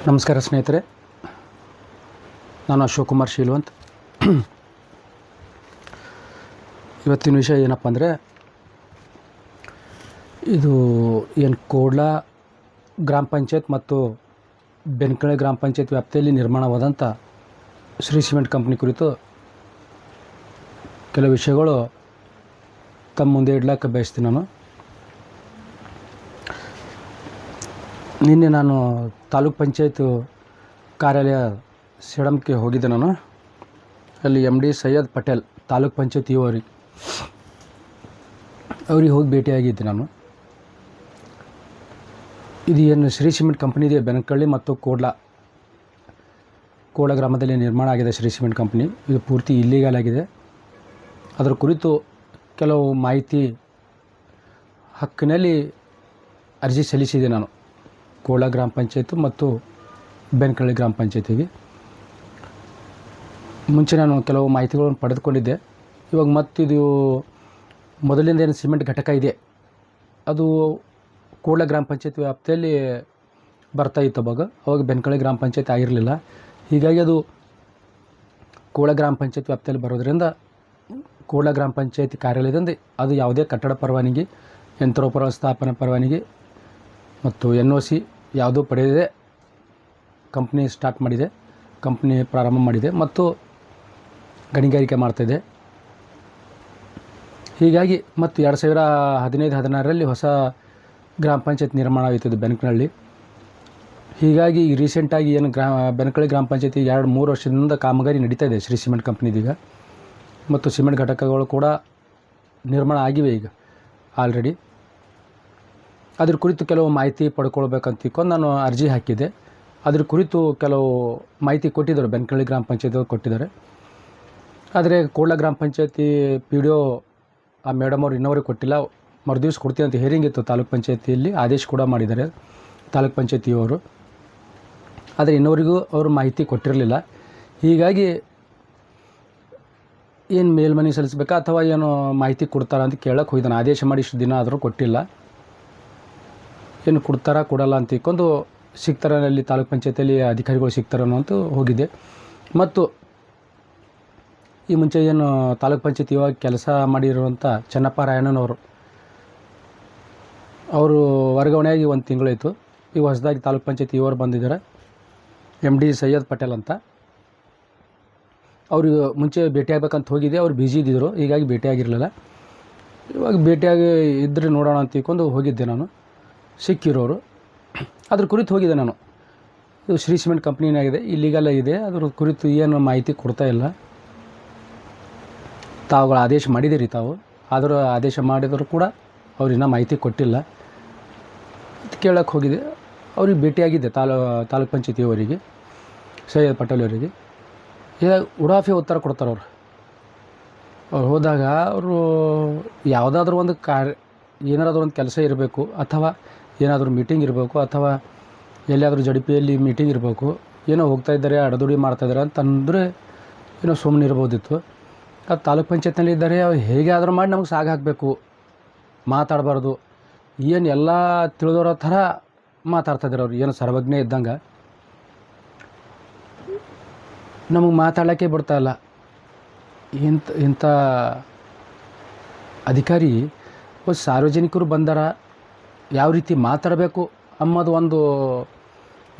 ನಮಸ್ಕಾರ ಸ್ನೇಹಿತರೆ, ನಾನು ಅಶೋಕ್ ಕುಮಾರ್ ಶೀಲ್ವಂತ್. ಇವತ್ತಿನ ವಿಷಯ ಏನಪ್ಪ ಅಂದರೆ, ಇದು ಏನು ಕೋಡ್ಲಾ ಗ್ರಾಮ ಪಂಚಾಯತ್ ಮತ್ತು ಬೆನ್ಕಳೆ ಗ್ರಾಮ ಪಂಚಾಯತ್ ವ್ಯಾಪ್ತಿಯಲ್ಲಿ ನಿರ್ಮಾಣವಾದಂಥ ಶ್ರೀ ಸಿಮೆಂಟ್ ಕಂಪ್ನಿ ಕುರಿತು ಕೆಲವು ವಿಷಯಗಳು ತಮ್ಮ ಮುಂದೆ ಇಡ್ಲಿಕ್ಕೆ ಬಯಸ್ತೀನಿ. ನಿನ್ನೆ ನಾನು ತಾಲೂಕ್ ಪಂಚಾಯತ್ ಕಾರ್ಯಾಲಯ ಸಿಡಂಕ್ಕೆ ಹೋಗಿದ್ದೆ. ಅಲ್ಲಿ MD ಸೈಯದ್ ಪಟೇಲ್ ತಾಲೂಕ್ ಪಂಚಾಯತ್ ಅವ್ರಿಗೆ ಹೋಗಿ ಭೇಟಿಯಾಗಿದ್ದೆ. ಇದು ಏನು ಶ್ರೀ ಸಿಮೆಂಟ್ ಕಂಪ್ನಿ ಇದೆ, ಬೆನಕಳ್ಳಿ ಮತ್ತು ಕೋಡ್ಲಾ ಗ್ರಾಮದಲ್ಲಿ ನಿರ್ಮಾಣ ಆಗಿದೆ ಶ್ರೀ ಸಿಮೆಂಟ್ ಕಂಪ್ನಿ. ಇದು ಪೂರ್ತಿ ಇಲ್ಲಿಗಲ್ ಆಗಿದೆ. ಅದರ ಕುರಿತು ಕೆಲವು ಮಾಹಿತಿ ಹಕ್ಕಿನಲ್ಲಿ ಅರ್ಜಿ ಸಲ್ಲಿಸಿದೆ ನಾನು ಕೋಡ್ಲಾ ಗ್ರಾಮ ಪಂಚಾಯತ್ ಮತ್ತು ಬೆನಕಳ್ಳಿ ಗ್ರಾಮ ಪಂಚಾಯತಿಗೆ. ಮುಂಚೆ ನಾನು ಕೆಲವು ಮಾಹಿತಿಗಳನ್ನು ಪಡೆದುಕೊಂಡಿದ್ದೆ. ಇವಾಗ ಮತ್ತಿದು ಮೊದಲಿಂದ ಏನು ಸಿಮೆಂಟ್ ಘಟಕ ಇದೆ ಅದು ಕೋಡ್ಲಾ ಗ್ರಾಮ ಪಂಚಾಯತ್ ವ್ಯಾಪ್ತಿಯಲ್ಲಿ ಬರ್ತಾಯಿತ್ತು. ಅವಾಗ ಬೆನಕಳ್ಳಿ ಗ್ರಾಮ ಪಂಚಾಯತ್ ಆಗಿರಲಿಲ್ಲ. ಹೀಗಾಗಿ ಅದು ಕೋಡ್ಲಾ ಗ್ರಾಮ ಪಂಚಾಯತ್ ವ್ಯಾಪ್ತಿಯಲ್ಲಿ ಬರೋದರಿಂದ ಕೋಡ್ಲಾ ಗ್ರಾಮ ಪಂಚಾಯತ್ ಕಾರ್ಯಾಲಯದಿಂದ ಅದು ಯಾವುದೇ ಕಟ್ಟಡ ಪರವಾನಗಿ, ಯಂತ್ರೋಪಕರಣ ಸ್ಥಾಪನೆ ಪರವಾನಗಿ ಮತ್ತು NOC ಯಾವುದೂ ಪಡೆಯದೆ ಕಂಪ್ನಿ ಪ್ರಾರಂಭ ಮಾಡಿದೆ ಮತ್ತು ಗಣಿಗಾರಿಕೆ ಮಾಡ್ತಾಯಿದೆ. ಹೀಗಾಗಿ ಮತ್ತು 2015-16ರಲ್ಲಿ ಹೊಸ ಗ್ರಾಮ ಪಂಚಾಯತ್ ನಿರ್ಮಾಣ ಆಗುತ್ತದೆ ಬೆನಕಳ್ಳಿ. ಹೀಗಾಗಿ ರೀಸೆಂಟಾಗಿ ಏನು ಬೆನಕಳ್ಳಿ ಗ್ರಾಮ ಪಂಚಾಯತಿ 2-3 ವರ್ಷದಿಂದ ಕಾಮಗಾರಿ ನಡೀತಾ ಇದೆ ಶ್ರೀ ಸಿಮೆಂಟ್ ಕಂಪ್ನಿದೀಗ. ಮತ್ತು ಸಿಮೆಂಟ್ ಘಟಕಗಳು ಕೂಡ ನಿರ್ಮಾಣ ಆಗಿವೆ ಈಗ ಆಲ್ರೆಡಿ. ಅದ್ರ ಕುರಿತು ಕೆಲವು ಮಾಹಿತಿ ಪಡ್ಕೊಳ್ಬೇಕಂತ ತಿಳ್ಕೊಂಡು ನಾನು ಅರ್ಜಿ ಹಾಕಿದ್ದೆ. ಅದ್ರ ಕುರಿತು ಕೆಲವು ಮಾಹಿತಿ ಕೊಟ್ಟಿದ್ದರು, ಬೆನಕಳ್ಳಿ ಗ್ರಾಮ ಪಂಚಾಯತ್ ಕೊಟ್ಟಿದ್ದಾರೆ. ಆದರೆ ಕೋಡ್ಲಾ ಗ್ರಾಮ ಪಂಚಾಯತಿ PDO ಆ ಮೇಡಮ್ ಅವ್ರು ಇನ್ನವರೆಗೆ ಕೊಟ್ಟಿಲ್ಲ. ಮರುದಿವ್ಸ ಕೊಡ್ತೀನಿ ಅಂತ ಹೇರಿಂಗ್ ಇತ್ತು ತಾಲೂಕ್ ಪಂಚಾಯತಿಯಲ್ಲಿ, ಆದೇಶ ಕೂಡ ಮಾಡಿದ್ದಾರೆ ತಾಲೂಕ್ ಪಂಚಾಯತಿಯವರು. ಆದರೆ ಇನ್ನವರಿಗೂ ಅವರು ಮಾಹಿತಿ ಕೊಟ್ಟಿರಲಿಲ್ಲ. ಹೀಗಾಗಿ ಏನು ಮೇಲ್ಮನೆ ಸಲ್ಲಿಸಬೇಕಾ ಅಥವಾ ಏನು ಮಾಹಿತಿ ಕೊಡ್ತಾರ ಅಂತ ಕೇಳಕ್ಕೆ ಹೋಗಿದ್ದಾನೆ. ಆದೇಶ ಮಾಡಿ ಇಷ್ಟು ದಿನ ಆದರೂ ಕೊಟ್ಟಿಲ್ಲ, ಏನು ಕೊಡ್ತಾರಾ ಕೊಡಲ್ಲ ಅಂತ ತಿಳ್ಕೊಂಡು ಸಿಗ್ತಾರಲ್ಲಿ ತಾಲೂಕ್ ಪಂಚಾಯತಿಯಲ್ಲಿ ಅಧಿಕಾರಿಗಳು ಸಿಗ್ತಾರನ್ನೋ ಅಂತ ಹೋಗಿದ್ದೆ. ಮತ್ತು ಈ ಮುಂಚೆ ಏನು ತಾಲೂಕ್ ಪಂಚಾಯತ್ ಇವಾಗ ಕೆಲಸ ಮಾಡಿರುವಂಥ ಚೆನ್ನಪ್ಪ ರಾಯಣ್ಣನವರು, ಅವರು ವರ್ಗಾವಣೆಯಾಗಿ 1 ತಿಂಗಳಾಯಿತು. ಈಗ ಹೊಸದಾಗಿ ತಾಲೂಕ್ ಪಂಚಾಯತ್ ಇವರು ಬಂದಿದ್ದಾರೆ, MD ಸೈಯದ್ ಪಟೇಲ್ ಅಂತ. ಅವ್ರಿಗೆ ಮುಂಚೆ ಭೇಟಿಯಾಗಬೇಕಂತ ಹೋಗಿದ್ದೆ, ಅವ್ರು ಬ್ಯುಸಿ ಇದ್ದಿದ್ದರು, ಹೀಗಾಗಿ ಭೇಟಿಯಾಗಿರಲಿಲ್ಲ. ಇವಾಗ ಭೇಟಿಯಾಗಿ ಇದ್ದರೆ ನೋಡೋಣ ಅಂತ ತಿಳ್ಕೊಂಡು ಹೋಗಿದ್ದೆ ನಾನು. ಸಿಕ್ಕಿರೋರು ಅದ್ರ ಕುರಿತು ಹೋಗಿದೆ ನಾನು. ಇದು ಶ್ರೀ ಸಿಮೆಂಟ್ ಕಂಪ್ನಿನಾಗಿದೆ, ಇಲ್ಲಿಗಲ್ ಆಗಿದೆ. ಅದ್ರ ಕುರಿತು ಏನು ಮಾಹಿತಿ ಕೊಡ್ತಾ ಇಲ್ಲ. ತಾವುಗಳು ಆದೇಶ ಮಾಡಿದ್ದೀರಿ, ಆದರೂ ಆದೇಶ ಮಾಡಿದರೂ ಕೂಡ ಅವ್ರಿನ್ನೂ ಮಾಹಿತಿ ಕೊಟ್ಟಿಲ್ಲ ಅಂತ ಕೇಳಕ್ಕೆ ಹೋಗಿದೆ. ಅವ್ರಿಗೆ ಭೇಟಿಯಾಗಿದ್ದೆ ತಾಲೂಕ್ ಪಂಚಾಯತಿಯವರಿಗೆ, ಸೈಯದ್ ಪಟೇಲ್ ಅವರಿಗೆ. ಉಡಾಫೆ ಉತ್ತರ ಕೊಡ್ತಾರೆ ಅವ್ರು ಹೋದಾಗ. ಅವರು ಯಾವುದಾದ್ರೂ ಒಂದು ಏನಾದರೂ ಒಂದು ಕೆಲಸ ಇರಬೇಕು, ಅಥವಾ ಏನಾದರೂ ಮೀಟಿಂಗ್ ಇರಬೇಕು, ಅಥವಾ ಎಲ್ಲಿಯಾದರೂ JDPಯಲ್ಲಿ ಮೀಟಿಂಗ್ ಇರಬೇಕು, ಏನೋ ಹೋಗ್ತಾ ಇದ್ದಾರೆ, ಅಡದುಡಿ ಮಾಡ್ತಾಯಿದ್ದಾರೆ ಅಂತಂದರೆ ಏನೋ ಸುಮ್ಮನೆ ಇರ್ಬೋದಿತ್ತು. ಅದು ತಾಲೂಕ್ ಪಂಚಾಯತ್ನಲ್ಲಿ ಇದ್ದಾರೆ, ಅವ್ರು ಹೇಗೆ ಆದರೂ ಮಾಡಿ ನಮಗೆ ಸಾಗ ಹಾಕಬೇಕು, ಮಾತಾಡಬಾರ್ದು. ಏನು ಎಲ್ಲ ತಿಳಿದೋರೋ ಥರ ಮಾತಾಡ್ತಾಯಿದ್ದಾರೆ ಅವ್ರು, ಏನು ಸರ್ವಜ್ಞ ಇದ್ದಂಗೆ. ನಮಗೆ ಮಾತಾಡೋಕ್ಕೆ ಬಿಡ್ತಾಯಿಲ್ಲ. ಇಂಥ ಅಧಿಕಾರಿ ಸಾರ್ವಜನಿಕರು ಬಂದಾರ, ಯಾವ ರೀತಿ ಮಾತಾಡಬೇಕು ಅನ್ನೋದು ಒಂದು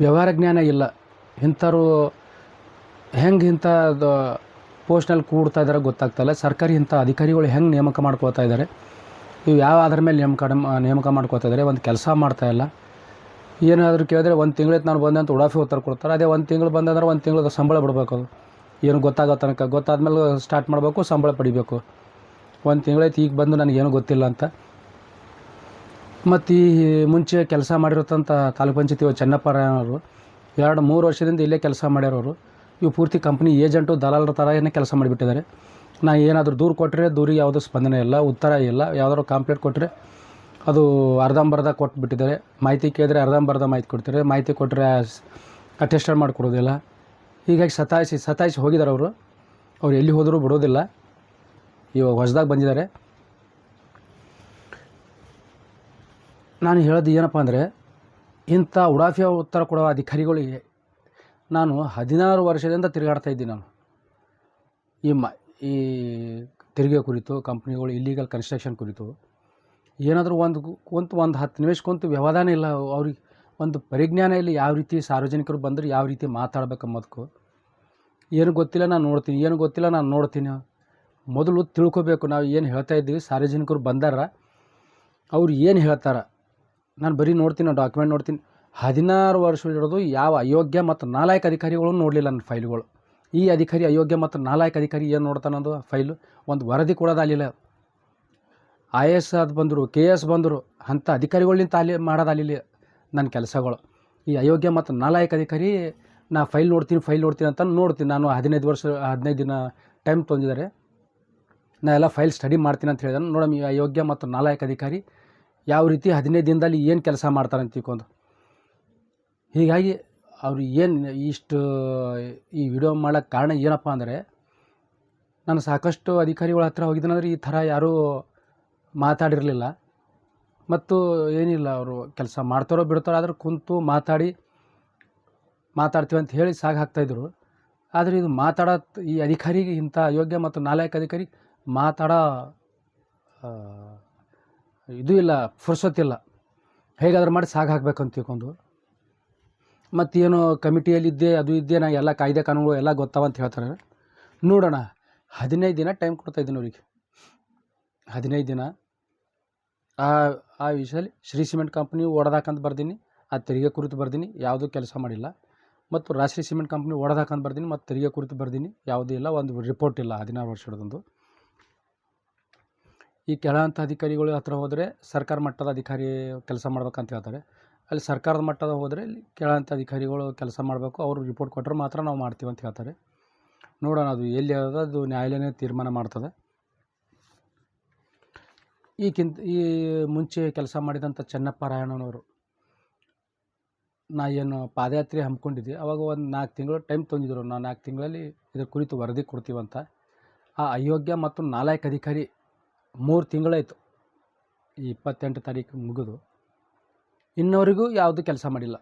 ವ್ಯವಹಾರ ಜ್ಞಾನ ಇಲ್ಲ. ಇಂಥವ್ರು ಹೆಂಗೆ ಇಂಥದ್ದು ಪೋಸ್ಟ್ನಲ್ಲಿ ಕೂಡ್ತಾ ಇದ್ದಾರೆ ಗೊತ್ತಾಗ್ತಾಯಿಲ್ಲ. ಸರ್ಕಾರಿ ಇಂಥ ಅಧಿಕಾರಿಗಳು ಹೆಂಗೆ ನೇಮಕ ಮಾಡ್ಕೋತಾ ಇದ್ದಾರೆ, ಇವು ಯಾವ ಆಧಾರ ಮೇಲೆ ನೇಮಕ ಮಾಡ್ಕೋತಾ ಇದ್ದಾರೆ, ಒಂದು ಕೆಲಸ ಮಾಡ್ತಾಯಿಲ್ಲ. ಏನಾದರೂ ಕೇಳಿದ್ರೆ 1 ತಿಂಗಳೈತೆ ನಾನು ಬಂದೆ ಅಂತ ಉಡಾಫಿ ಉತ್ತರ ಕೊಡ್ತಾರೆ. ಅದೇ 1 ತಿಂಗಳು ಬಂದಂದ್ರೆ 1 ತಿಂಗಳದ ಸಂಬಳ ಬಿಡಬೇಕು. ಅದು ಏನು ಗೊತ್ತಾಗೋ ತನಕ, ಗೊತ್ತಾದ್ಮೇಲೆ ಸ್ಟಾರ್ಟ್ ಮಾಡಬೇಕು, ಸಂಬಳ ಪಡಿಬೇಕು. 1 ತಿಂಗಳೈತೆ ಈಗ ಬಂದು ನನಗೇನು ಗೊತ್ತಿಲ್ಲ ಅಂತ. ಮತ್ತು ಈ ಮುಂಚೆ ಕೆಲಸ ಮಾಡಿರೋಂಥ ತಾಲೂಕ್ ಪಂಚಾಯತಿ ಚೆನ್ನಪ್ಪ ರಾಯಣ್ಣವರು 2-3 ವರ್ಷದಿಂದ ಇಲ್ಲೇ ಕೆಲಸ ಮಾಡ್ಯಾರವರು. ಇವು ಪೂರ್ತಿ ಕಂಪ್ನಿ ಏಜೆಂಟು, ದಲಾಲರ ಥರ ಏನೇ ಕೆಲಸ ಮಾಡಿಬಿಟ್ಟಿದ್ದಾರೆ. ನಾನು ಏನಾದರೂ ದೂರು ಕೊಟ್ಟರೆ ದೂರಿಗೆ ಯಾವುದೂ ಸ್ಪಂದನೆ ಇಲ್ಲ, ಉತ್ತರ ಇಲ್ಲ. ಯಾವುದಾದ್ರು ಕಂಪ್ಲೇಂಟ್ ಕೊಟ್ಟರೆ ಅದು ಅರ್ಧಂಬರ್ಧ ಕೊಟ್ಬಿಟ್ಟಿದ್ದಾರೆ. ಮಾಹಿತಿ ಕೇಳಿದ್ರೆ ಅರ್ಧಂಬರ್ಧ ಮಾಹಿತಿ ಕೊಡ್ತಾರೆ, ಮಾಹಿತಿ ಕೊಟ್ಟರೆ ಅಟೆಸ್ಟೆಡ್ ಮಾಡಿಕೊಡೋದಿಲ್ಲ. ಹೀಗಾಗಿ ಸತಾಯಿಸಿ ಹೋಗಿದ್ದಾರೆ ಅವರು. ಎಲ್ಲಿ ಹೋದರೂ ಬಿಡೋದಿಲ್ಲ. ಇವಾಗ ಹೊಸದಾಗಿ ಬಂದಿದ್ದಾರೆ. ನಾನು ಹೇಳೋದು ಏನಪ್ಪ ಅಂದರೆ, ಇಂಥ ಉಡಾಫಿಯ ಉತ್ತರ ಕೊಡೋ ಅಧಿಕಾರಿಗಳಿಗೆ ನಾನು 16 ವರ್ಷದಿಂದ ತಿರುಗಾಡ್ತಾ ಇದ್ದೀನಿ ನಾನು ಈ ತೆರಿಗೆ ಕುರಿತು, ಕಂಪ್ನಿಗಳು ಇಲ್ಲೀಗಲ್ ಕನ್ಸ್ಟ್ರಕ್ಷನ್ ಕುರಿತು. ಏನಾದರೂ ಒಂದು 10 ನಿಮಿಷ ಕುಂತು ವ್ಯವಧಾನ ಇಲ್ಲ, ಅವ್ರಿಗೆ ಒಂದು ಪರಿಜ್ಞಾನ ಇಲ್ಲ. ಯಾವ ರೀತಿ ಸಾರ್ವಜನಿಕರು ಬಂದರೆ ಯಾವ ರೀತಿ ಮಾತಾಡ್ಬೇಕಂಬುದಕ್ಕೂ ಏನು ಗೊತ್ತಿಲ್ಲ. ನಾನು ನೋಡ್ತೀನಿ. ಮೊದಲು ತಿಳ್ಕೊಬೇಕು, ನಾವು ಏನು ಹೇಳ್ತಾ ಇದ್ದೀವಿ, ಸಾರ್ವಜನಿಕರು ಬಂದಾರ, ಅವ್ರು ಏನು ಹೇಳ್ತಾರೆ. ನಾನು ಬರೀ ನೋಡ್ತೀನಿ, ಡಾಕ್ಯುಮೆಂಟ್ ನೋಡ್ತೀನಿ. 16 ವರ್ಷ ಹಿಡಿದು ಯಾವ ಅಯೋಗ್ಯ ಮತ್ತು ನಾಲಾಯಕ ಅಧಿಕಾರಿಗಳು ನೋಡಲಿಲ್ಲ ನನ್ನ ಫೈಲ್ಗಳು. ಈ ಅಧಿಕಾರಿ ಅಯೋಗ್ಯ ಮತ್ತು ನಾಲಾಯಕ ಅಧಿಕಾರಿ ಏನು ನೋಡ್ತಾನಂದು ಫೈಲು ಒಂದು ವರದಿ ಕೊಡೋದಾಗಲಿಲ್ಲ. IAS ಅದು ಬಂದರು, KS ಬಂದರು, ಅಂಥ ಅಧಿಕಾರಿಗಳಿಂದ ಮಾಡೋದಾಗಲಿಲ್ಲ ನನ್ನ ಕೆಲಸಗಳು. ಈ ಅಯೋಗ್ಯ ಮತ್ತು ನಾಲಾಯಕ ಅಧಿಕಾರಿ ನಾ ಫೈಲ್ ನೋಡ್ತೀನಿ ಅಂತ ನೋಡ್ತೀನಿ. ನಾನು 15 ದಿನ ಟೈಮ್ ತೊಂದಿದ್ದಾರೆ, ನಾ ಎಲ್ಲ ಫೈಲ್ ಸ್ಟಡಿ ಮಾಡ್ತೀನಿ ಅಂತ ಹೇಳಿದಾನೆ. ನೋಡಮ್ಮ, ಈ ಅಯೋಗ್ಯ ಮತ್ತು ನಾಲಾಯಕ ಅಧಿಕಾರಿ ಯಾವ ರೀತಿ 15 ದಿನದಲ್ಲಿ ಏನು ಕೆಲಸ ಮಾಡ್ತಾರೆ ಅಂತ ತಿಳ್ಕೊಂಡು. ಹೀಗಾಗಿ ಅವರು ಏನು ಇಷ್ಟು ಈ ವಿಡಿಯೋ ಮಾಡೋಕ್ಕೆ ಕಾರಣ ಏನಪ್ಪ ಅಂದರೆ, ನಾನು ಸಾಕಷ್ಟು ಅಧಿಕಾರಿಗಳ ಹತ್ರ ಹೋಗಿದ್ದೀನಂದ್ರೆ ಈ ಥರ ಯಾರೂ ಮಾತಾಡಿರಲಿಲ್ಲ. ಮತ್ತು ಏನಿಲ್ಲ, ಅವರು ಕೆಲಸ ಮಾಡ್ತಾರೋ ಬಿಡ್ತಾರೋ, ಆದ್ರೆ ಕುಂತು ಮಾತಾಡ್ತೀವಿ ಅಂತ ಹೇಳಿ ಹಾಕ್ತಾಯಿದ್ರು. ಆದರೆ ಇದು ಈ ಅಧಿಕಾರಿಗೆ, ಇಂಥ ಅಯೋಗ್ಯ ಮತ್ತು ನಾಲಾಯಕ ಅಧಿಕಾರಿ ಮಾತಾಡೋ ಇದು ಇಲ್ಲ, ಫುರ್ಸೊತ್ತಿಲ್ಲ. ಹೇಗಾದ್ರೂ ಮಾಡಿ ಹಾಕ್ಬೇಕಂತ ತಿಳ್ಕೊಂಡು. ಮತ್ತೇನು ಕಮಿಟಿಯಲ್ಲಿದ್ದೆ, ಅದು ಇದ್ದೆ, ನಾ ಎಲ್ಲ ಕಾಯ್ದೆ ಕಾನೂನುಗಳು ಎಲ್ಲ ಗೊತ್ತಾವಂತ ಹೇಳ್ತಾರೆ. ನೋಡೋಣ, 15 ದಿನ ಟೈಮ್ ಕೊಡ್ತಾಯಿದ್ದೀನಿ ಅವರಿಗೆ. 15 ದಿನ ಆ ವಿಷಯದಲ್ಲಿ ಶ್ರೀ ಸಿಮೆಂಟ್ ಕಂಪ್ನಿ ಓಡದಾಕಂತ ಬರ್ದೀನಿ, ಆ ತೆರಿಗೆ ಕುರಿತು ಬರ್ದೀನಿ, ಯಾವುದೂ ಕೆಲಸ ಮಾಡಿಲ್ಲ. ಮತ್ತು ರಾಷ್ಟ್ರೀಯ ಸಿಮೆಂಟ್ ಕಂಪ್ನಿ ಓಡದಾಕಂತ ಬರ್ದೀನಿ, ಮತ್ತು ತೆರಿಗೆ ಕುರಿತು ಬರ್ದೀನಿ, ಯಾವುದೂ ಇಲ್ಲ, ಒಂದು ರಿಪೋರ್ಟ್ ಇಲ್ಲ 16 ವರ್ಷದೊಂದು. ಈ ಕೆಳಹಂತ ಅಧಿಕಾರಿಗಳ ಹತ್ರ ಹೋದರೆ ಸರ್ಕಾರ ಮಟ್ಟದ ಅಧಿಕಾರಿ ಕೆಲಸ ಮಾಡ್ಬೇಕಂತ ಹೇಳ್ತಾರೆ. ಅಲ್ಲಿ ಸರ್ಕಾರದ ಮಟ್ಟದ ಹೋದರೆ ಇಲ್ಲಿ ಕೆಳಹಂತ ಅಧಿಕಾರಿಗಳು ಕೆಲಸ ಮಾಡಬೇಕು, ಅವರು ರಿಪೋರ್ಟ್ ಕೊಟ್ಟರೆ ಮಾತ್ರ ನಾವು ಮಾಡ್ತೀವಿ ಅಂತ ಹೇಳ್ತಾರೆ. ನೋಡೋಣ, ಅದು ಎಲ್ಲಿ ಅದು ನ್ಯಾಯಾಲಯನೇ ತೀರ್ಮಾನ ಮಾಡ್ತದೆ. ಈ ಮುಂಚೆ ಕೆಲಸ ಮಾಡಿದಂಥ ಚೆನ್ನಪ್ಪ ರಾಯಣ್ಣನವರು, ನಾ ಏನು ಪಾದಯಾತ್ರೆ ಹಮ್ಮಿಕೊಂಡಿದ್ದೆ, ಅವಾಗ ಒಂದು 4 ತಿಂಗಳು ಟೈಮ್ ತೊಂದಿದ್ರು. ನಾವು 4 ತಿಂಗಳಲ್ಲಿ ಇದ್ರ ಕುರಿತು ವರದಿ ಕೊಡ್ತೀವಂತ. ಆ ಅಯೋಗ್ಯ ಮತ್ತು ನಾಲಾಯಕ ಅಧಿಕಾರಿ 3 ತಿಂಗಳಾಯಿತು, ಈ 28 ತಾರೀಕು ಮುಗಿದು ಇನ್ನವರೆಗೂ ಯಾವುದೂ ಕೆಲಸ ಮಾಡಿಲ್ಲ.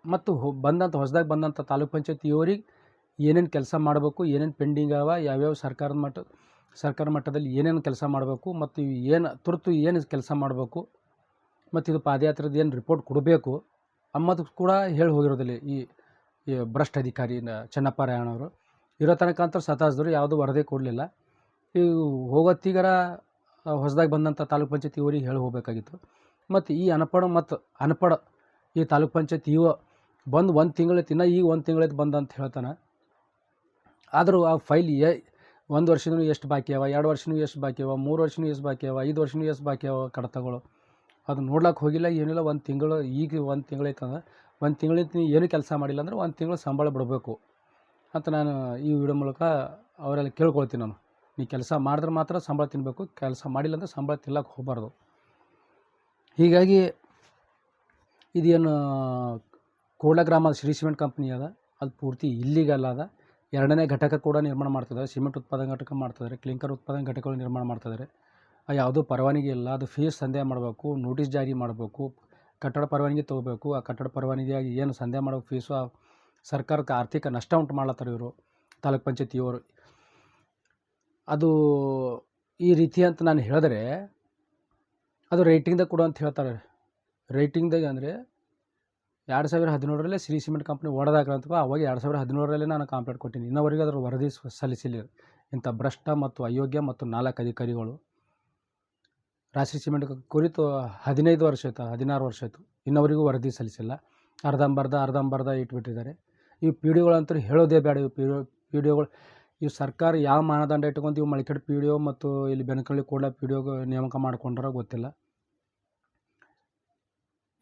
ಮತ್ತು ಹೊಸದಾಗಿ ಬಂದಂಥ ತಾಲೂಕ್ ಪಂಚಾಯತಿಯವರಿಗೆ ಏನೇನು ಕೆಲಸ ಮಾಡಬೇಕು, ಏನೇನು ಪೆಂಡಿಂಗ್ ಅವ, ಯಾವ್ಯಾವ ಸರ್ಕಾರ ಮಟ್ಟದಲ್ಲಿ ಏನೇನು ಕೆಲಸ ಮಾಡಬೇಕು, ಮತ್ತು ಏನು ಕೆಲಸ ಮಾಡಬೇಕು, ಮತ್ತು ಇದು ಪಾದಯಾತ್ರೆದು ಏನು ರಿಪೋರ್ಟ್ ಕೊಡಬೇಕು ಅನ್ನೋದು ಕೂಡ ಹೇಳಿ ಹೋಗಿರೋದಿಲ್ಲ ಈ ಭ್ರಷ್ಟ ಅಧಿಕಾರಿ ಚೆನ್ನಪ್ಪ ರಾಯಣ್ಣವರು. ಇರೋ ತನಕ ಅಂತ ಸತಾಯಿಸಿದ್ರು, ಯಾವುದೂ ವರದಿ ಕೊಡಲಿಲ್ಲ. ಈ ಹೋಗೋತ್ತಿಗರ ಹೊಸದಾಗಿ ಬಂದಂಥ ತಾಲೂಕ್ ಪಂಚಾಯತಿ ಇವರಿಗೆ ಹೇಳಿ ಹೋಗಬೇಕಾಗಿತ್ತು. ಮತ್ತು ಈ ಅನಪಡ ಈ ತಾಲೂಕ್ ಪಂಚಾಯತಿ ಬಂದು 1 ತಿಂಗಳೈತಿ, ಈಗ 1 ತಿಂಗಳೈತಿ ಬಂದಂತ ಹೇಳ್ತಾನೆ. ಆದರೂ ಆ ಫೈಲ್ 1 ವರ್ಷನೂ ಎಷ್ಟು ಬಾಕಿ ಅವ, 2 ವರ್ಷನೂ ಎಷ್ಟು ಬಾಕಿ ಅವ, 3 ವರ್ಷನೂ ಎಷ್ಟು ಬಾಕಿ ಅವ, 5 ವರ್ಷನೂ ಎಷ್ಟು ಬಾಕಿ ಅವ ಕಡತಗಳು, ಅದು ನೋಡ್ಲಿಕ್ಕೆ ಹೋಗಿಲ್ಲ, ಏನಿಲ್ಲ. 1 ತಿಂಗಳು, ಈಗ 1 ತಿಂಗಳೈತಂದ್ರೆ 1 ತಿಂಗಳಿಂದ ನೀವು ಏನೂ ಕೆಲಸ ಮಾಡಿಲ್ಲ ಅಂದರೆ 1 ತಿಂಗಳು ಸಂಬಳ ಬಿಡಬೇಕು ಅಂತ ನಾನು ಈ ವಿಡಿಯೋ ಮೂಲಕ ಅವರೆಲ್ಲ ಕೇಳ್ಕೊಳ್ತೀನಿ. ನಾನು, ನೀ ಕೆಲಸ ಮಾಡಿದ್ರೆ ಮಾತ್ರ ಸಂಬಳ ತಿನ್ನಬೇಕು, ಕೆಲಸ ಮಾಡಿಲ್ಲ ಅಂದರೆ ಸಂಬಳ ತಿನ್ನಕ್ಕೆ ಹೋಗಬಾರ್ದು. ಹೀಗಾಗಿ ಇದೇನು ಕೋಡ್ಲ ಗ್ರಾಮದ ಶ್ರೀ ಸಿಮೆಂಟ್ ಕಂಪ್ನಿ ಅದ, ಅದು ಪೂರ್ತಿ ಇಲ್ಲಿಗಲ್ ಅದ. 2ನೇ ಘಟಕ ಕೂಡ ನಿರ್ಮಾಣ ಮಾಡ್ತಿದ್ದಾರೆ, ಸಿಮೆಂಟ್ ಉತ್ಪಾದನಾ ಘಟಕ ಮಾಡ್ತಿದ್ದಾರೆ, ಕ್ಲಿಂಕರ್ ಉತ್ಪಾದನಾ ಘಟಕಗಳು ನಿರ್ಮಾಣ ಮಾಡ್ತಿದ್ದಾರೆ. ಯಾವುದೂ ಪರವಾನಗಿ ಇಲ್ಲ. ಅದು ಫೀಸ್ ಸಂದೇಹ ಮಾಡಬೇಕು, ನೋಟಿಸ್ ಜಾರಿ ಮಾಡಬೇಕು, ಕಟ್ಟಡ ಪರವಾನಗಿ ತೊಗೋಬೇಕು. ಆ ಕಟ್ಟಡ ಪರವಾನಗಿಯಾಗಿ ಏನು ಸಂದೇಹ ಮಾಡೋ ಫೀಸು ಸರ್ಕಾರಕ್ಕೆ ಆರ್ಥಿಕ ನಷ್ಟ ಉಂಟು ಮಾಡ್ಲತ್ತಾರೆ ಇವರು ತಾಲೂಕ್ ಪಂಚಾಯತಿಯವರು. ಅದು ಈ ರೀತಿ ಅಂತ ನಾನು ಹೇಳಿದ್ರೆ ಅದು ರೈಟಿಂಗ್ದಾಗ ಕೊಡು ಅಂತ ಹೇಳ್ತಾರೆ. ರೈಟಿಂಗ್ದಾಗ ಅಂದರೆ 2017ರಲ್ಲೇ ಶ್ರೀ ಸಿಮೆಂಟ್ ಕಂಪ್ನಿ ಓಡೋದಾಗ್ರಂತ, ಅವಾಗ 2017ರಲ್ಲೇ ನಾನು ಕಂಪ್ಲೇಂಟ್ ಕೊಟ್ಟೀನಿ. ಇನ್ನವರೆಗೂ ಅದರ ವರದಿ ಸಲ್ಲಿಸಿಲ್ಲ. ಇಂಥ ಭ್ರಷ್ಟ ಮತ್ತು ಅಯೋಗ್ಯ ಮತ್ತು 4 ಅಧಿಕಾರಿಗಳು ರಾಷ್ಟ್ರೀಯ ಸಿಮೆಂಟ್ ಕುರಿತು 15 ವರ್ಷ ಆಯಿತು, 16 ವರ್ಷ ಆಯಿತು, ಇನ್ನವರೆಗೂ ವರದಿ ಸಲ್ಲಿಸಿಲ್ಲ. ಅರ್ಧಂಬರ್ಧ ಇಟ್ಬಿಟ್ಟಿದ್ದಾರೆ. ಈ ಪಿ ಡಿ ಒಗಳಂತೂ ಹೇಳೋದೇ ಬೇಡ. ಪಿ ಡಿ ಒಗಳು ಇವು ಸರ್ಕಾರ ಯಾವ ಮಾನದಂಡ ಇಟ್ಕೊಂಡು ಇವು ಮಳಿಕಡ್ ಪಿ ಡಿ ಒ ಮತ್ತು ಇಲ್ಲಿ ಬೆನಕಳ್ಳಿ ಕೂಡ ಪಿ ಡಿ ಒ ನೇಮಕ ಮಾಡ್ಕೊಂಡ್ರ ಗೊತ್ತಿಲ್ಲ.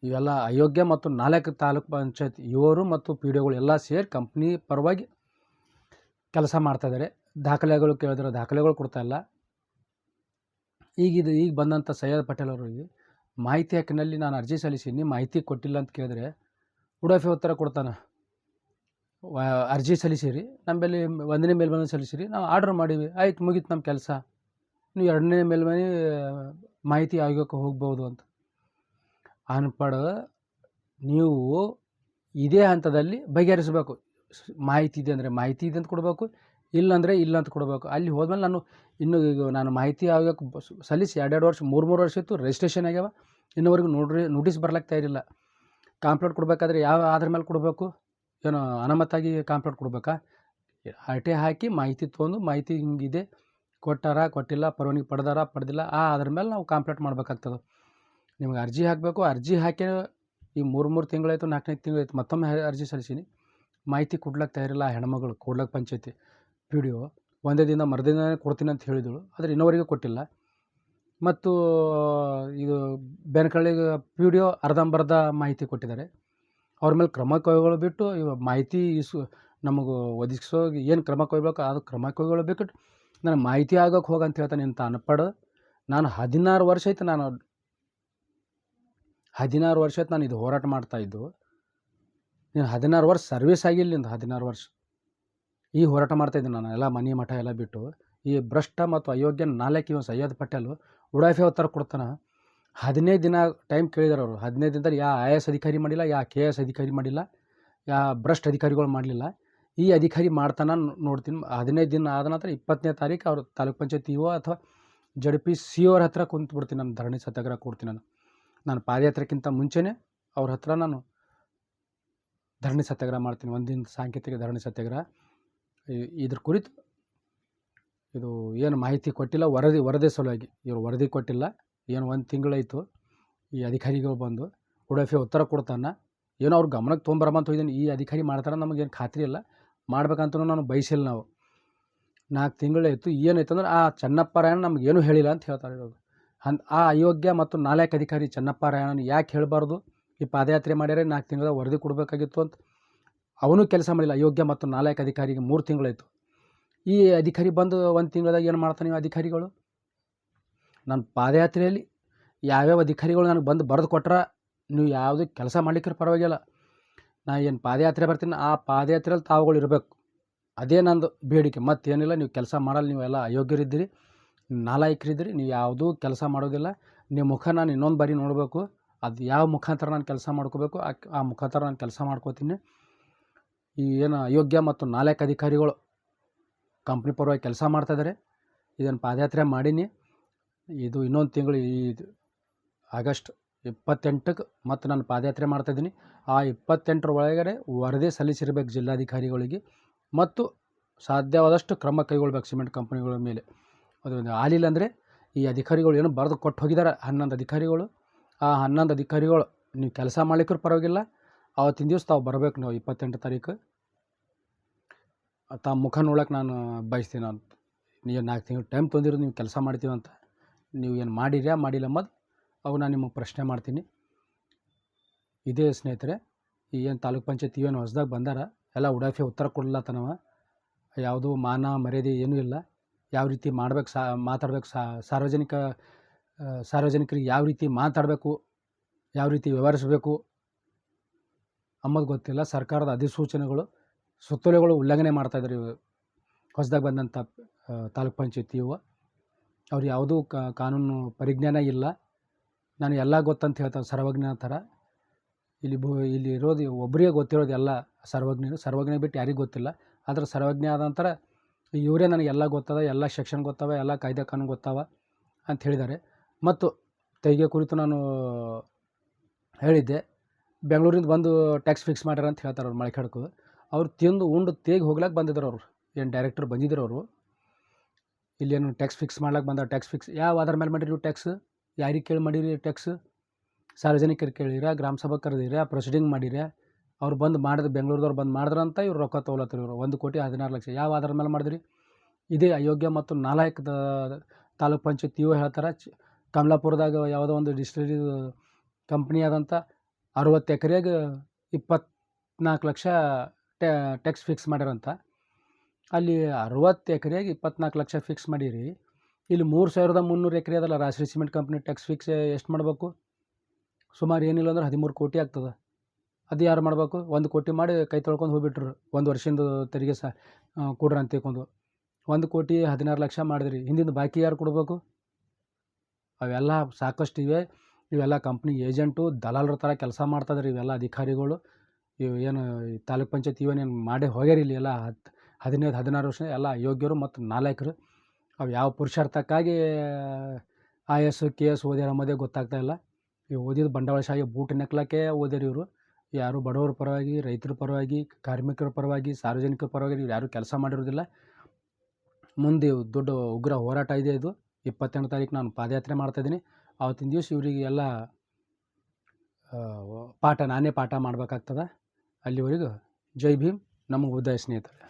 ಇವೆಲ್ಲ ಅಯೋಗ್ಯ ಮತ್ತು 4 ತಾಲೂಕ್ ಪಂಚಾಯತ್ ಇವರು ಮತ್ತು ಪಿ ಡಿ ಒಗಳು ಎಲ್ಲ ಸೇರಿ ಕಂಪ್ನಿ ಪರವಾಗಿ ಕೆಲಸ ಮಾಡ್ತಾಯಿದ್ದಾರೆ. ದಾಖಲೆಗಳು ಕೇಳಿದ್ರೆ ದಾಖಲೆಗಳು ಕೊಡ್ತಾಯಿಲ್ಲ. ಈಗ ಬಂದಂಥ ಸೈಯದ್ ಪಟೇಲ್ ಅವರಿಗೆ ಮಾಹಿತಿ ಹಕ್ಕಿನಲ್ಲಿ ನಾನು ಅರ್ಜಿ ಸಲ್ಲಿಸೀನಿ, ಮಾಹಿತಿ ಕೊಟ್ಟಿಲ್ಲ ಅಂತ ಕೇಳಿದ್ರೆ ಉಡಾಫಿ ಉತ್ತರ ಕೊಡ್ತಾನೆ. ಅರ್ಜಿ ಸಲ್ಲಿಸಿರಿ, ನಮ್ಮಲ್ಲಿ 1ನೇ ಮೇಲ್ಮನವಿ ಸಲ್ಲಿಸಿರಿ, ನಾವು ಆರ್ಡ್ರ್ ಮಾಡೀವಿ, ಆಯ್ತು ಮುಗೀತು ನಮ್ಮ ಕೆಲಸ, ನೀವು 2ನೇ ಮೇಲ್ಮನವಿ ಮಾಹಿತಿ ಆಯೋಗಕ್ಕೆ ಹೋಗ್ಬೋದು ಅಂತ. ಅನ್ಪಡ ನೀವು ಇದೇ ಹಂತದಲ್ಲಿ ಬಗೆಹರಿಸಬೇಕು. ಮಾಹಿತಿ ಇದೆ ಅಂದರೆ ಮಾಹಿತಿ ಇದೆ ಅಂತ ಕೊಡಬೇಕು, ಇಲ್ಲಾಂದರೆ ಇಲ್ಲ ಅಂತ ಕೊಡಬೇಕು. ಅಲ್ಲಿ ಹೋದ್ಮೇಲೆ ಇನ್ನೂ ಈಗ ನಾನು ಮಾಹಿತಿ ಆಗೋಕ್ಕೆ ಸಲ್ಲಿಸಿ 2 ವರ್ಷ 3 ವರ್ಷ ಇತ್ತು, ರಿಜಿಸ್ಟ್ರೇಷನ್ ಆಗ್ಯಾವ, ಇನ್ನೂವರೆಗೂ ನೋಟಿಸ್ ಬರ್ಲಿಕ್ಕೆ ತಯಾರಿಲ್ಲ. ಕಾಂಪ್ಲೇಂಟ್ ಕೊಡಬೇಕಾದ್ರೆ ಯಾವ ಆಧಾರ ಮೇಲೆ ಕೊಡಬೇಕು? ಏನು ಅನುಮತಾಗಿ ಕಾಂಪ್ಲೇಂಟ್ ಕೊಡಬೇಕಾ? ಆರ್ ಟಿ ಹಾಕಿ ಮಾಹಿತಿ ತೊಗೊಂಡು ಮಾಹಿತಿ ಹಿಂಗಿದೆ, ಕೊಟ್ಟಾರ ಕೊಟ್ಟಿಲ್ಲ, ಪರವಾನಗಿ ಪಡೆದಾರ ಪಡೆದಿಲ್ಲ, ಅದ್ರ ಮೇಲೆ ನಾವು ಕಾಂಪ್ಲೇಂಟ್ ಮಾಡ್ಬೇಕಾಗ್ತದೆ. ನಿಮ್ಗೆ ಅರ್ಜಿ ಹಾಕಬೇಕು. ಅರ್ಜಿ ಹಾಕಿ ಈ 3 ತಿಂಗಳಾಯಿತು, 4ನೇ ತಿಂಗಳಾಯಿತು, ಮತ್ತೊಮ್ಮೆ ಅರ್ಜಿ ಸಲ್ಲಿಸೀನಿ. ಮಾಹಿತಿ ಕೊಡ್ಲಿಕ್ಕೆ ತಯಾರಿಲ್ಲ. ಹೆಣ್ಮಗಳು ಕೂಡ್ಲಕ್ಕೆ ಪಂಚಾಯತಿ ಪಿ ಡಿ ಒ ಒಂದೇ ದಿನ ಮರುದಿನನೇ ಕೊಡ್ತೀನಿ ಅಂತ ಹೇಳಿದಳು, ಆದರೆ ಇನ್ನೂವರೆಗೂ ಕೊಟ್ಟಿಲ್ಲ. ಮತ್ತು ಇದು ಬೆನಕಳ್ಳಿಗೆ ಪಿ ಡಿ ಒ ಅರ್ಧಂಬರ್ಧ ಮಾಹಿತಿ ಕೊಟ್ಟಿದ್ದಾರೆ. ಅವ್ರ ಮೇಲೆ ಕ್ರಮ ಕೈಗೊಳ್ಳು ಬಿಟ್ಟು ಮಾಹಿತಿ ನಮಗೆ ಒದಗಿಸೋ ಏನು ಕ್ರಮ ಕೈಗೊಳ್ಬೇಕು ಅದು ಕ್ರಮ ಕೈಗೊಳ್ಳಬೇಕು. ನಾನು ಮಾಹಿತಿ ಆಗೋಕ್ಕೆ ಹೋಗಂತ ಹೇಳ್ತಾನೆ ಇಂಥ ಅನ್ಪಡ. ನಾನು 16 ವರ್ಷ ಆಯ್ತು ನಾನು ಇದು ಹೋರಾಟ ಮಾಡ್ತಾಯಿದ್ದು. ನೀನು 16 ವರ್ಷ ಸರ್ವಿಸ್ ಆಗಿಲ್ಲ, ನಿಂದು 16 ವರ್ಷ ಈ ಹೋರಾಟ ಮಾಡ್ತಾಯಿದ್ದೀನಿ ನಾನು. ಎಲ್ಲ ಮನೆ ಮಠ ಎಲ್ಲ ಬಿಟ್ಟು ಈ ಭ್ರಷ್ಟ ಮತ್ತು ಅಯೋಗ್ಯ ನಾಲ್ಕು ಇವ ಸೈಯದ್ ಪಟೇಲ್ ಉಡಾಫೆ ಉತ್ತರ ಕೊಡ್ತಾನೆ. 15 ದಿನ ಟೈಮ್ ಕೇಳಿದಾರೆ ಅವರು. 15 ದಿನದಲ್ಲಿ ಯಾವ ಐ ಎ ಎಸ್ ಅಧಿಕಾರಿ ಮಾಡಿಲ್ಲ, ಯಾವ ಕೆ ಎ ಎಸ್ ಅಧಿಕಾರಿ ಮಾಡಿಲ್ಲ, ಯಾವ ಭ್ರಷ್ಟ ಅಧಿಕಾರಿಗಳು ಮಾಡಲಿಲ್ಲ. ಈ ಅಧಿಕಾರಿ ಮಾಡ್ತಾನೆ ನೋಡ್ತೀನಿ. 15 ದಿನ ಆದ ನಂತರ 20ನೇ ತಾರೀಕು ಅವರು ತಾಲೂಕ್ ಪಂಚಾಯತ್ ಇ ಒ ಅಥವಾ ಜಡ್ ಪಿ ಸಿ ಅವ್ರ ಹತ್ರ ಕುಂತ್ಬಿಡ್ತೀನಿ. ನಾನು ಧರಣಿ ಸತ್ಯಾಗ್ರಹ ಕೊಡ್ತೀನಿ. ನಾನು ಪಾದಯಾತ್ರೆಕ್ಕಿಂತ ಮುಂಚೆನೇ ಅವ್ರ ಹತ್ರ ನಾನು ಧರಣಿ ಸತ್ಯಾಗ್ರಹ ಮಾಡ್ತೀನಿ. ಒಂದಿನ ಸಾಂಕೇತಿಕ ಧರಣಿ ಸತ್ಯಾಗ್ರಹ. ಇದ್ರ ಕುರಿತು ಇದು ಏನು ಮಾಹಿತಿ ಕೊಟ್ಟಿಲ್ಲ, ವರದಿ ಸಲುವಾಗಿ ಇವರು ವರದಿ ಕೊಟ್ಟಿಲ್ಲ. ಏನು 1 ತಿಂಗಳಾಯಿತು ಈ ಅಧಿಕಾರಿಗಳು ಬಂದು ಉಡಾಫೆ ಉತ್ತರ ಕೊಡ್ತಾನೆ. ಏನೋ ಅವ್ರ ಗಮನಕ್ಕೆ ತೊಗೊಂಬರಮಂತ ಹೋಗಿದ್ದೀನಿ. ಈ ಅಧಿಕಾರಿ ಮಾಡ್ತಾರೆ ನಮಗೇನು ಖಾತ್ರಿ ಇಲ್ಲ, ಮಾಡ್ಬೇಕಂತೂ ನಾನು ಬಯಸಿಲ್ಲ. ನಾವು 4 ತಿಂಗಳಾಯಿತು. ಏನಾಯ್ತು ಅಂದ್ರೆ ಆ ಚೆನ್ನಪ್ಪರಾಯಣ ನಮಗೇನು ಹೇಳಿಲ್ಲ ಅಂತ ಹೇಳ್ತಾರೆ ಇರೋದು. ಆ ಅಯೋಗ್ಯ ಮತ್ತು ನಾಲ್ಕು ಅಧಿಕಾರಿ ಚೆನ್ನಪ್ಪರಾಯಣನ ಯಾಕೆ ಹೇಳಬಾರ್ದು? ಈ ಪಾದಯಾತ್ರೆ ಮಾಡ್ಯಾರೆ, 4 ತಿಂಗಳ ವರದಿ ಕೊಡಬೇಕಾಗಿತ್ತು ಅಂತ ಅವನು ಕೆಲಸ ಮಾಡಿಲ್ಲ. ಅಯೋಗ್ಯ ಮತ್ತು 4 ಅಧಿಕಾರಿಗೆ 3 ತಿಂಗಳಾಯಿತು. ಈ ಅಧಿಕಾರಿ ಬಂದು 1 ತಿಂಗಳದಾಗ ಏನು ಮಾಡ್ತಾನೆ? ನೀವು ಅಧಿಕಾರಿಗಳು ನನ್ನ ಪಾದಯಾತ್ರೆಯಲ್ಲಿ ಯಾವ್ಯಾವ ಅಧಿಕಾರಿಗಳು ನನಗೆ ಬಂದು ಬರೆದು ಕೊಟ್ರೆ ನೀವು ಯಾವುದೇ ಕೆಲಸ ಮಾಡಲಿಕ್ಕೆ ಪರವಾಗಿಲ್ಲ. ನಾನು ಏನು ಪಾದಯಾತ್ರೆ ಬರ್ತೀನಿ, ಆ ಪಾದಯಾತ್ರೆಯಲ್ಲಿ ತಾವುಗಳು ಇರಬೇಕು. ಅದೇ ನಂದು ಬೇಡಿಕೆ, ಮತ್ತೇನಿಲ್ಲ. ನೀವು ಕೆಲಸ ಮಾಡಲ್ಲ, ನೀವೆಲ್ಲ ಅಯೋಗ್ಯರಿದ್ದೀರಿ, ನಾಲಾಯಕರಿದ್ದೀರಿ, ನೀವು ಯಾವುದೂ ಕೆಲಸ ಮಾಡೋದಿಲ್ಲ. ನಿಮ್ಮ ಮುಖ ನಾನು ಇನ್ನೊಂದು ಬಾರಿ ನೋಡಬೇಕು. ಅದು ಯಾವ ಮುಖಾಂತರ ನಾನು ಕೆಲಸ ಮಾಡ್ಕೋಬೇಕು ಆ ಮುಖಾಂತರ ನಾನು ಕೆಲಸ ಮಾಡ್ಕೋತೀನಿ. ಈ ಏನು ಅಯೋಗ್ಯ ಮತ್ತು 4 ಅಧಿಕಾರಿಗಳು ಕಂಪ್ನಿ ಪರವಾಗಿ ಕೆಲಸ ಮಾಡ್ತಾಯಿದ್ದಾರೆ. ಇದನ್ನು ಪಾದಯಾತ್ರೆ ಮಾಡೀನಿ. ಇದು ಇನ್ನೊಂದು ತಿಂಗಳು ಈ ಆಗಸ್ಟ್ 28ಕ್ಕೆ ಮತ್ತು ನಾನು ಪಾದಯಾತ್ರೆ ಮಾಡ್ತಾಯಿದ್ದೀನಿ. ಆ 28ರ ಒಳಗಡೆ ವರದಿ ಸಲ್ಲಿಸಿರ್ಬೇಕು ಜಿಲ್ಲಾಧಿಕಾರಿಗಳಿಗೆ ಮತ್ತು ಸಾಧ್ಯವಾದಷ್ಟು ಕ್ರಮ ಕೈಗೊಳ್ಬೇಕು ಸಿಮೆಂಟ್ ಕಂಪ್ನಿಗಳ ಮೇಲೆ. ಅದು ಆಗಲಿಲ್ಲ ಅಂದರೆ ಈ ಅಧಿಕಾರಿಗಳು ಏನು ಬರೆದು ಕೊಟ್ಟು ಹೋಗಿದ್ದಾರೆ 11 ಅಧಿಕಾರಿಗಳು, ಆ 11 ಅಧಿಕಾರಿಗಳು ನೀವು ಕೆಲಸ ಮಾಡ್ಲಿಕ್ಕೂ ಪರವಾಗಿಲ್ಲ. ಆವತ್ತಿನ ದಿವಸ ತಾವು ಬರಬೇಕು. ನೀವು 28 ತಾರೀಕು ತಾವು ಮುಖ ನೋಡೋಕೆ ನಾನು ಬಯಸ್ತೀನಿ. ಅಂತ ನೀವು 4 ತಿಂಗಳು ಟೈಮ್ ತೊಂದಿರೋದು ನೀವು ಕೆಲಸ ಮಾಡ್ತೀವಂತ, ನೀವು ಏನು ಮಾಡಿಲ್ಲ ಅಂಬದು ಅವು ನಾನು ನಿಮಗೆ ಪ್ರಶ್ನೆ ಮಾಡ್ತೀನಿ. ಇದೇ ಸ್ನೇಹಿತರೆ, ಈ ಏನು ತಾಲೂಕ್ ಪಂಚಾಯತ್ ಏನು ಹೊಸದಾಗಿ ಬಂದಾರ ಎಲ್ಲ ಉಡಾಫೆ ಉತ್ತರ ಕೊಡ್ಲತ್ತನವ. ಯಾವುದೂ ಮಾನ ಮರ್ಯಾದೆ ಏನೂ ಇಲ್ಲ. ಯಾವ ರೀತಿ ಮಾಡ್ಬೇಕು, ಮಾತಾಡಬೇಕು, ಸಾರ್ವಜನಿಕರಿಗೆ ಯಾವ ರೀತಿ ಮಾತಾಡಬೇಕು, ಯಾವ ರೀತಿ ವ್ಯವಹರಿಸಬೇಕು ಅಂಬೋದು ಗೊತ್ತಿಲ್ಲ. ಸರ್ಕಾರದ ಅಧಿಸೂಚನೆಗಳು ಸುತ್ತೋಲೆಗಳು ಉಲ್ಲಂಘನೆ ಮಾಡ್ತಾಯಿದ್ದಾರೆ ಹೊಸದಾಗಿ ಬಂದಂಥ ತಾಲೂಕ್ ಪಂಚಾಯತ್ ಇವ. ಅವ್ರು ಯಾವುದೂ ಕಾನೂನು ಪರಿಜ್ಞಾನ ಇಲ್ಲ. ನಾನು ಎಲ್ಲ ಗೊತ್ತಂತ ಹೇಳ್ತಾರೆ, ಸರ್ವಜ್ಞ ಥರ. ಇಲ್ಲಿ ಇರೋದು ಒಬ್ಬರಿಗೆ ಗೊತ್ತಿರೋದು ಎಲ್ಲ ಸರ್ವಜ್ಞ ಬಿಟ್ಟು ಯಾರಿಗೂ ಗೊತ್ತಿಲ್ಲ. ಆದರೆ ಸರ್ವಜ್ಞ ಆದ ನಂತರ ಇವರೇ ನನಗೆ ಎಲ್ಲ ಗೊತ್ತದ, ಎಲ್ಲ ಸೆಕ್ಷನ್ ಗೊತ್ತವ, ಎಲ್ಲ ಕಾಯ್ದೆ ಕಾನೂನು ಗೊತ್ತವ ಅಂತ ಹೇಳಿದ್ದಾರೆ. ಮತ್ತು ತೆರಿಗೆ ಕುರಿತು ನಾನು ಹೇಳಿದ್ದೆ, ಬೆಂಗಳೂರಿಂದ ಬಂದು ಟ್ಯಾಕ್ಸ್ ಫಿಕ್ಸ್ ಮಾಡ್ಯಾರ ಅಂತ ಹೇಳ್ತಾರೆ ಅವ್ರು ಮಳೆಖಾಡಕ್ಕೆ. ಅವ್ರು ತಿಂದು ಉಂಡು ತೇಗಿ ಹೋಗ್ಲಾಕ್ಕೆ ಬಂದಿದ್ರು. ಅವರು ಏನು ಡೈರೆಕ್ಟರ್ ಬಂದಿದ್ರು. ಅವರು ಇಲ್ಲೇನು ಟ್ಯಾಕ್ಸ್ ಫಿಕ್ಸ್ ಮಾಡ್ಲಾಕ್ಕೆ ಬಂದ. ಟ್ಯಾಕ್ಸ್ ಫಿಕ್ಸ್ ಯಾವ ಆಧಾರ ಮೇಲೆ ಮಾಡಿರಿ? ಟ್ಯಾಕ್ಸ್ ಯಾರಿಗೆ ಕೇಳಿ ಮಾಡಿರಿ? ಟ್ಯಾಕ್ಸ್ ಸಾರ್ವಜನಿಕರಿಗೆ ಕೇಳಿರ, ಗ್ರಾಮ ಸಭಾ ಕರೆದಿರ, ಪ್ರೊಸೀಡಿಂಗ್ ಮಾಡಿರ? ಅವ್ರು ಬಂದು ಮಾಡಿದ್ರು, ಬೆಂಗಳೂರದವ್ರು ಬಂದು ಮಾಡಿದ್ರಂತ ಇವ್ರು ರೊಕ್ಕ ತೊಗೊಳತ್ತಾರೆ. ಇವರು 1,16,00,000 ಯಾವ ಆಧಾರ ಮೇಲೆ ಮಾಡಿದ್ರಿ? ಇದೇ ಅಯೋಗ್ಯ ಮತ್ತು 4 ತಾಲೂಕ್ ಪಂಚಾಯತ್ ಇವು ಹೇಳ್ತಾರೆ. ಕಮಲಾಪುರದಾಗ ಯಾವುದೋ ಒಂದು ಡಿಸ್ಟಿಲರಿ ಕಂಪ್ನಿ ಆದಂಥ 60 ಎಕರೆಗೆ 24 ಲಕ್ಷ ಟ್ಯಾಕ್ಸ್ ಫಿಕ್ಸ್ ಮಾಡ್ಯಾರಂತ. ಅಲ್ಲಿ 60 ಎಕರೆಗೆ 24 ಲಕ್ಷ ಫಿಕ್ಸ್ ಮಾಡಿರಿ. ಇಲ್ಲಿ 3,300 ಎಕರೆ ಅದಲ್ಲ ರಾಷ್ಟ್ರೀಯ ಸಿಮೆಂಟ್ ಕಂಪ್ನಿ. ಟ್ಯಾಕ್ಸ್ ಫಿಕ್ಸ್ ಎಷ್ಟು ಮಾಡಬೇಕು? ಸುಮಾರು ಏನಿಲ್ಲ ಅಂದ್ರೆ 13 ಕೋಟಿ ಆಗ್ತದೆ. ಅದು ಯಾರು ಮಾಡಬೇಕು? 1 ಕೋಟಿ ಮಾಡಿ ಕೈ ತೊಳ್ಕೊಂಡು ಹೋಗ್ಬಿಟ್ರು. 1 ವರ್ಷದಿಂದ ತೆರಿಗೆ ಕೊಡ್ರಿ ಅಂತ ತಿಳ್ಕೊಂಡು 1,16,00,000 ಮಾಡಿದ್ರಿ. ಹಿಂದಿಂದ ಬಾಕಿ ಯಾರು ಕೊಡಬೇಕು? ಅವೆಲ್ಲ ಸಾಕಷ್ಟು ಇವೆ. ಇವೆಲ್ಲ ಕಂಪ್ನಿ ಏಜೆಂಟು ದಲಾಲರ ಥರ ಕೆಲಸ ಮಾಡ್ತಾಯಿದ್ದಾರೆ ಇವೆಲ್ಲ ಅಧಿಕಾರಿಗಳು. ಇವು ಏನು ಈ ತಾಲೂಕ್ ಪಂಚಾಯತ್ ಇವನೇನು ಮಾಡೇ ಹೋಗ್ಯಾರ ಇಲ್ಲಿ ಎಲ್ಲ 15-16 ವರ್ಷ ಎಲ್ಲ ಯೋಗ್ಯರು ಮತ್ತು ನಾಲಾಯಕರು. ಅವು ಯಾವ ಪುರುಷಾರ್ಥಕ್ಕಾಗಿ IAS KS ಓದ್ಯಾರ ಅನ್ನೋದೇ ಗೊತ್ತಾಗ್ತಾ ಇಲ್ಲ. ಈ ಓದಿದ ಬಂಡವಾಳಶಾಹಿ ಬೂಟ್ ನೆಕ್ಲಕ್ಕೆ ಓದ್ಯಾರ ಇವರು. ಯಾರು ಬಡವರ ಪರವಾಗಿ, ರೈತರ ಪರವಾಗಿ, ಕಾರ್ಮಿಕರ ಪರವಾಗಿ, ಸಾರ್ವಜನಿಕರ ಪರವಾಗಿ ಇವ್ರು ಯಾರೂ ಕೆಲಸ ಮಾಡಿರೋದಿಲ್ಲ. ಮುಂದೆ ದೊಡ್ಡ ಉಗ್ರ ಹೋರಾಟ ಇದೆ. ಇದು 28ನೇ ತಾರೀಕು ನಾನು ಪಾದಯಾತ್ರೆ ಮಾಡ್ತಾಯಿದ್ದೀನಿ. ಆವತ್ತಿನ ದಿವಸ ಇವರಿಗೆ ಎಲ್ಲ ನಾನೇ ಪಾಠ ಮಾಡಬೇಕಾಗ್ತದೆ. ಅಲ್ಲಿವರೆಗೂ ಜೈ ಭೀಮ್. ನಮ್ಮ ಉದಯ ಸ್ನೇಹಿತರೆ.